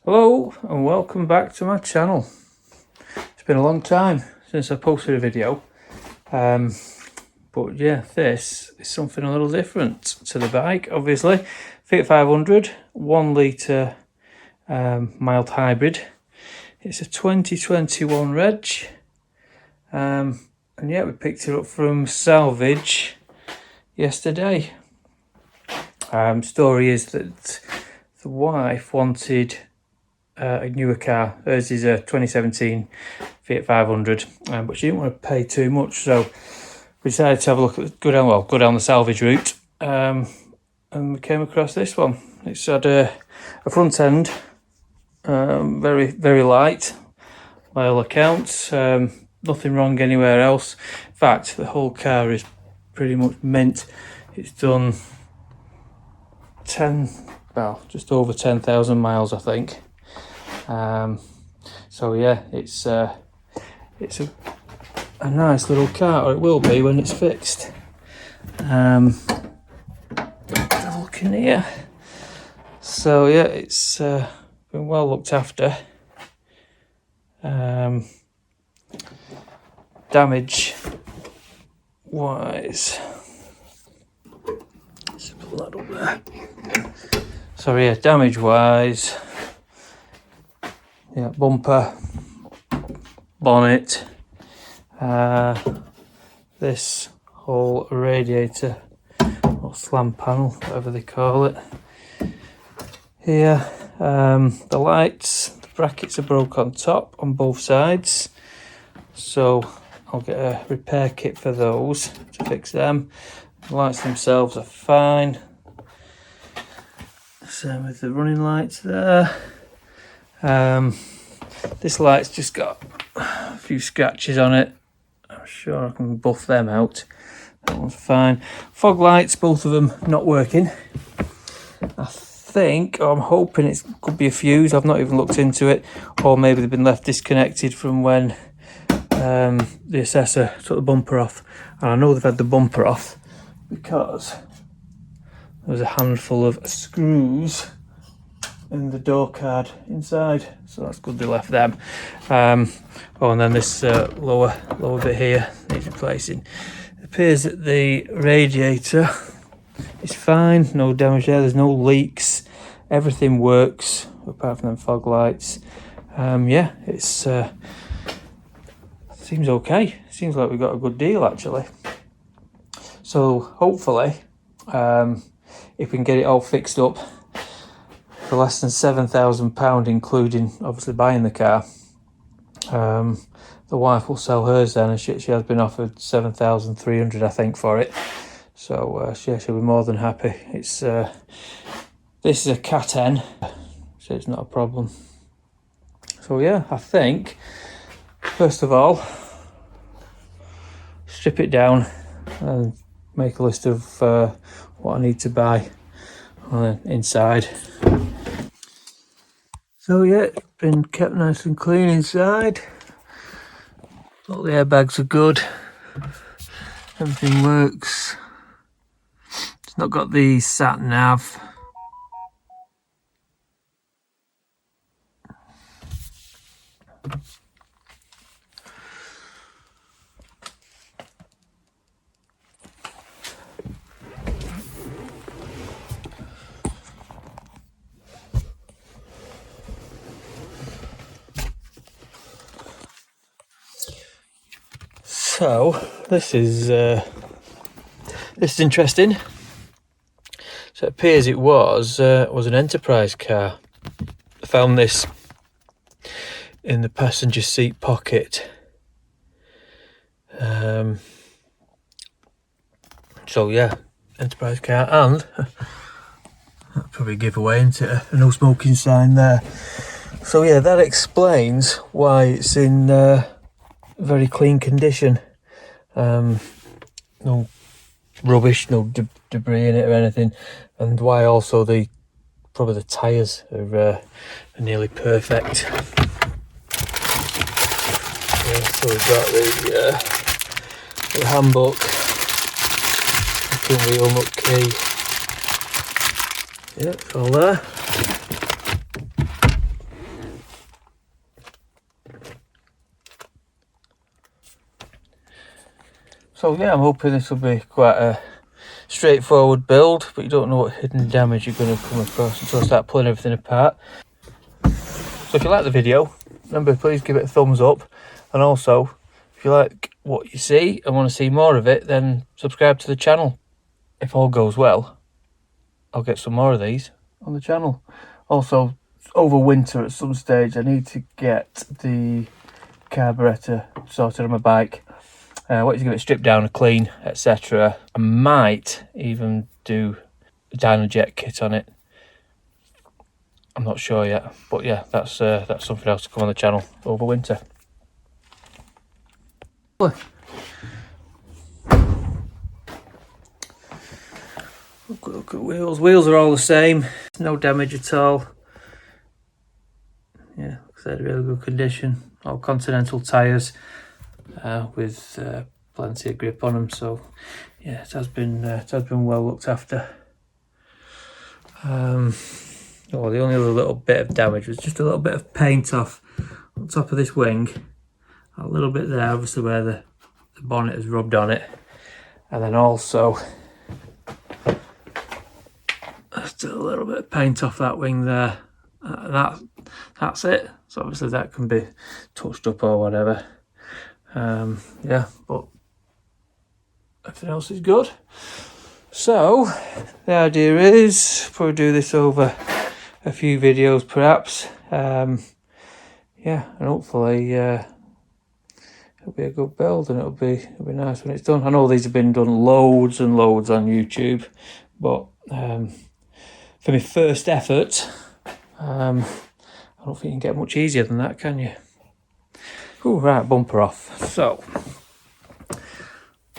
Hello and welcome back to my channel. It's been a long time since I posted a video, but yeah, this is something a little different to the bike. Obviously, Fiat 500 1 litre mild hybrid. It's a 2021 reg, and yeah, we picked it up from Salvage yesterday. Story is that the wife wanted a newer car. Hers is a 2017 Fiat 500, but she didn't want to pay too much, so we decided to have a look at go down the Salvage route, and we came across this one. It's had a front end, very light by all accounts. Nothing wrong anywhere else. In fact, the whole car is pretty much mint. It's done just over 10,000 miles, I think. So yeah, it's a nice little car, or it will be when it's fixed. Have a look in here. So yeah, it's been well looked after. Damage wise, let's pull that up there. So yeah, damage wise, yeah, bumper, bonnet, this whole radiator or slam panel, whatever they call it. Here, the lights, the brackets are broke on top on both sides, so I'll get a repair kit for those to fix them. The lights themselves are fine. Same with the running lights there. This light's just got a few scratches on it. I'm sure I can buff them out. That one's fine. Fog lights, both of them not working. I think, or I'm hoping it could be a fuse. I've not even looked into it, or maybe they've been left disconnected from when the assessor took the bumper off. And I know they've had the bumper off because there was a handful of screws in the door card inside, so that's good they left them. And then this lower bit here needs replacing. It appears that the radiator is fine, no damage there, there's no leaks, everything works apart from them fog lights. Yeah, it's seems okay. Seems like we got a good deal actually. So hopefully, if we can get it all fixed up for less than £7,000, including obviously buying the car, the wife will sell hers then, and she has been offered 7,300, I think, for it. So she'll be more than happy. It's this is a CatN, so it's not a problem. So yeah, I think first of all, strip it down and make a list of what I need to buy inside. So yeah, it's been kept nice and clean inside. All the airbags are good. Everything works. It's not got the sat nav. So this is interesting. So it appears it was an enterprise car. I found this in the passenger seat pocket. So yeah, enterprise car, and that'll probably give away into a no smoking sign there. So yeah, that explains why it's in very clean condition. No rubbish, no debris in it or anything, and why also probably the tyres are nearly perfect. Yeah, so we've got the handbook, the wheel nut key. Yeah, it's all there. So yeah, I'm hoping this will be quite a straightforward build, but you don't know what hidden damage you're going to come across until I start pulling everything apart. So if you like the video, remember, please give it a thumbs up, and also if you like what you see and want to see more of it, then subscribe to the channel. If all goes well, I'll get some more of these on the channel. Also, over winter at some stage I need to get the carburetor sorted on my bike. I want to give it stripped down and clean, etc. I might even do a Dynojet kit on it. I'm not sure yet, but yeah, that's something else to come on the channel over winter. Look at wheels. Wheels are all the same. No damage at all. Yeah, like I said, really good condition. All Continental tyres with plenty of grip on them. So yeah, it has been well looked after. Oh, the only other little bit of damage was just a little bit of paint off on top of this wing. A little bit there, obviously where the bonnet has rubbed on it. And then also just a little bit of paint off that wing there. That's it. So obviously that can be touched up or whatever. Yeah, but everything else is good. So the idea is probably do this over a few videos perhaps. Yeah, and hopefully it'll be a good build, and it'll be nice when it's done. I know these have been done loads and loads on YouTube, but for my first effort, I don't think you can get much easier than that, can you? Ooh, right, bumper off. So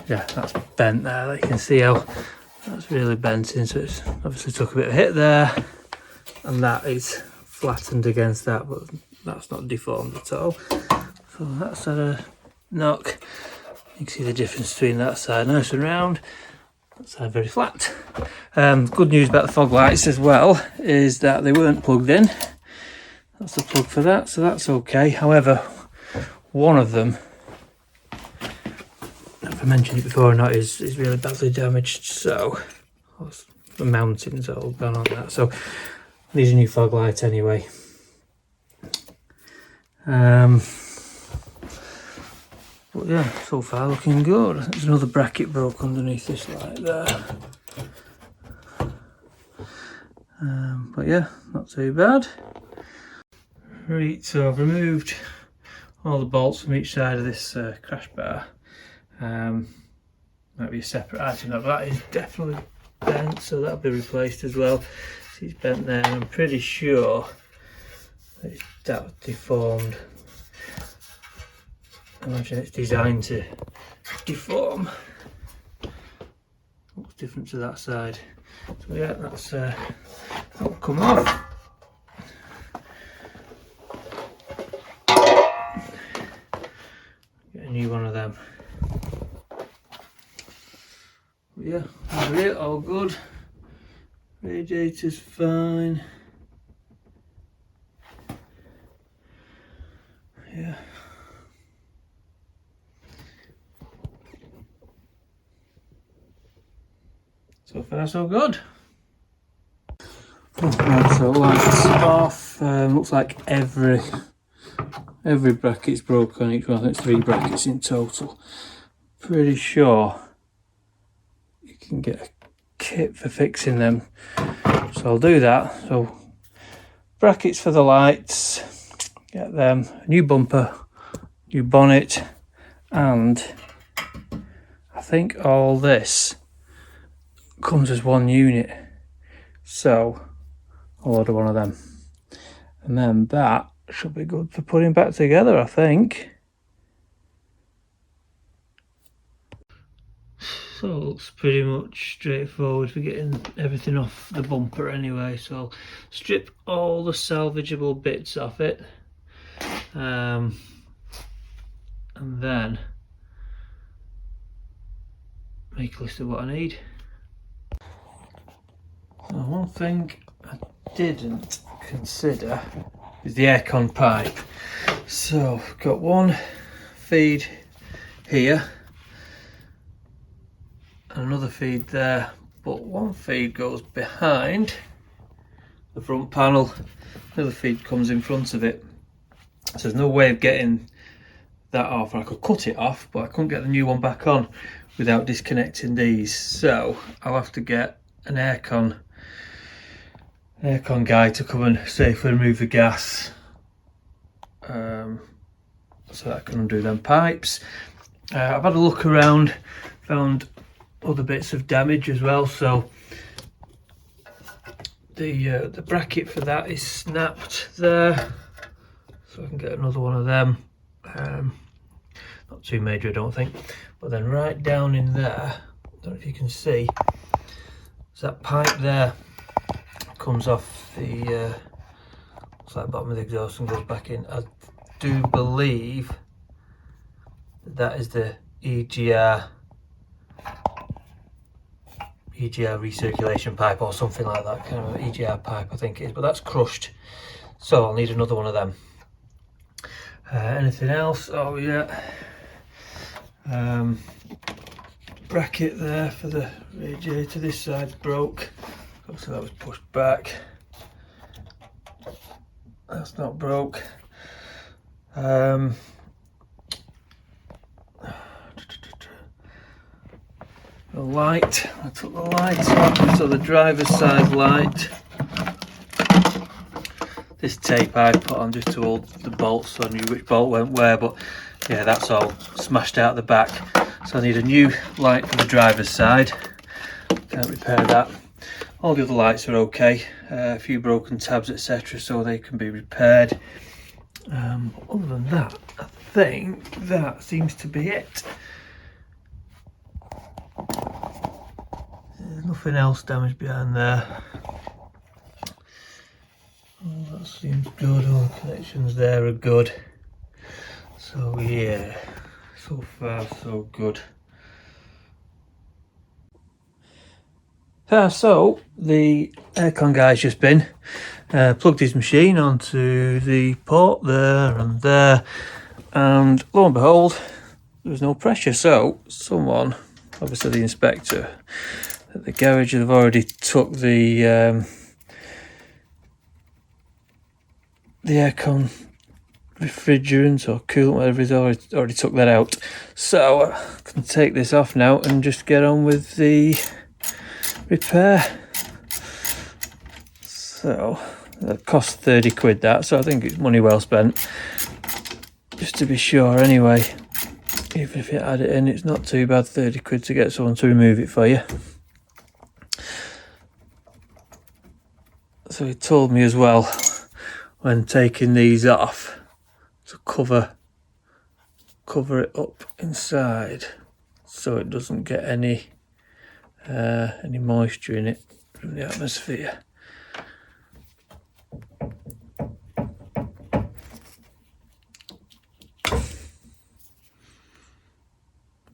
yeah, that's bent there. You can see how that's really bent in, so it's obviously took a bit of a hit there, and that is flattened against that, but that's not deformed at all. So that's had a knock. You can see the difference between that side nice and round, that side very flat. Good news about the fog lights as well is that they weren't plugged in. That's the plug for that, so that's okay. However, one of them, if I mentioned it before or not, is really badly damaged, so the mountings are all gone on that. So these are new fog lights anyway. But yeah, so far looking good. There's another bracket broke underneath this light there. But yeah, not too bad. Right, so I've removed all the bolts from each side of this crash bar. Might be a separate item. Now that is definitely bent, so that'll be replaced as well. See, it's bent there, and I'm pretty sure that was deformed. I imagine it's designed to deform. Looks different to that side. So yeah, that'll come off. Get a new one of them. But yeah, that's it, all good. Radiator's fine. Yeah. So far so good. Right, so lights off. Looks like every bracket's broken on each one. I think it's 3 brackets in total. Pretty sure you can get a kit for fixing them, so I'll do that. So brackets for the lights, get them, a new bumper, new bonnet, and I think all this comes as one unit, so I'll order one of them, and then that should be good for putting back together, I think. So it looks pretty much straightforward for getting everything off the bumper anyway. So I'll strip all the salvageable bits off it, and then make a list of what I need. So one thing I didn't consider is the aircon pipe. So I've got one feed here, and another feed there, but one feed goes behind the front panel, another feed comes in front of it. So there's no way of getting that off. I could cut it off, but I couldn't get the new one back on without disconnecting these. So I'll have to get an aircon guy to come and safely remove the gas, so that I can undo them pipes. I've had a look around, found other bits of damage as well. So the bracket for that is snapped there, so I can get another one of them. Not too major, I don't think. But then right down in there, I don't know if you can see, there's that pipe there, comes off the it's like bottom of the exhaust and goes back in. I do believe that is the EGR recirculation pipe or something like that, kind of EGR pipe I think it is, but that's crushed, so I'll need another one of them. Anything else? Oh yeah, bracket there for the radiator, this side's broke, so that was pushed back. That's not broke. The light, I took the light off, so the driver's side light, this tape I put on just to hold the bolts so I knew which bolt went where, but yeah, that's all smashed out the back, so I need a new light for the driver's side. Can't repair that. All the other lights are okay, a few broken tabs etc, so they can be repaired. Other than that, I think that seems to be it. There's nothing else damaged behind there. Oh, that seems good, all the connections there are good. So yeah, so far so good. So the aircon guy's just been plugged his machine onto the port there, and lo and behold, there was no pressure. So someone, obviously the inspector at the garage, have already took the aircon refrigerant or coolant, whatever it is, already took that out. So I can take this off now and just get on with the repair. So that cost 30 quid that, so I think it's money well spent, just to be sure anyway. Even if you add it in, it's not too bad, 30 quid to get someone to remove it for you. So he told me as well, when taking these off, to cover it up inside so it doesn't get any moisture in it from the atmosphere.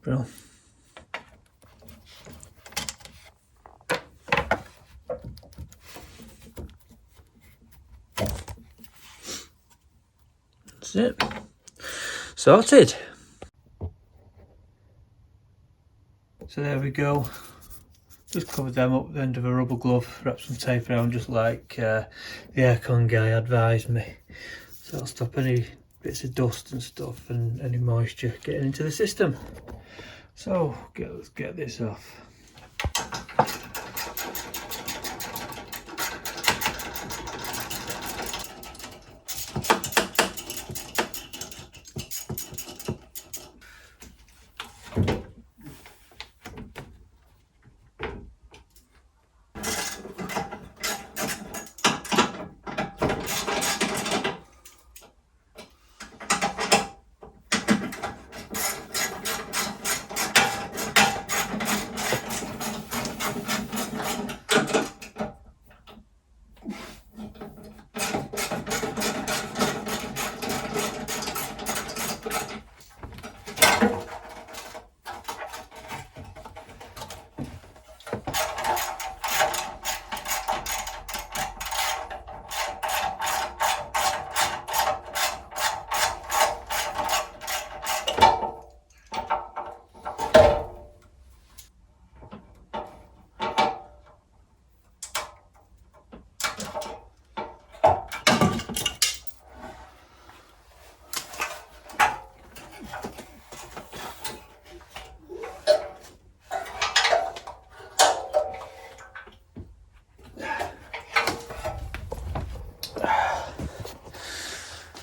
Bro. That's it. Sorted. So there we go. Just covered them up with the end of a rubber glove, wrapped some tape around just like the aircon guy advised me. So I'll stop any bits of dust and stuff and any moisture getting into the system. So let's get this off.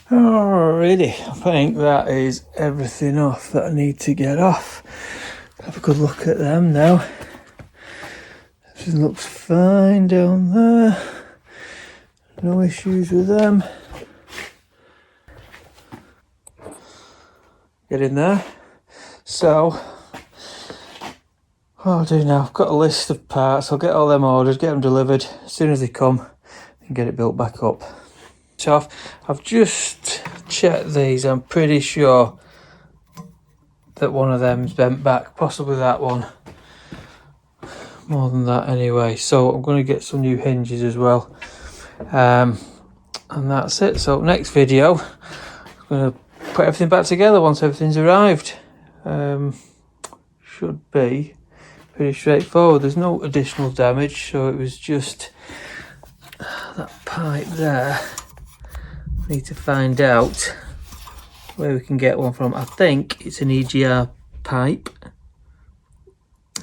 Alrighty, I think that is everything off that I need to get off. Have a good look at them now. Everything looks fine down there. No issues with them. Get in there. So, what I'll do now, I've got a list of parts. I'll get all them ordered, get them delivered as soon as they come, and get it built back up. So I've just checked these. I'm pretty sure that one of them's bent back, possibly that one. More than that anyway. So I'm going to get some new hinges as well. And that's it. So next video, I'm going to put everything back together once everything's arrived. Should be pretty straightforward. There's no additional damage, so it was just that pipe there. Need to find out where we can get one from. I think it's an EGR pipe.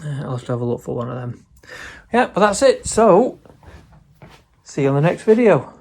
I'll have to have a look for one of them. Yeah, but that's it. So, see you on the next video.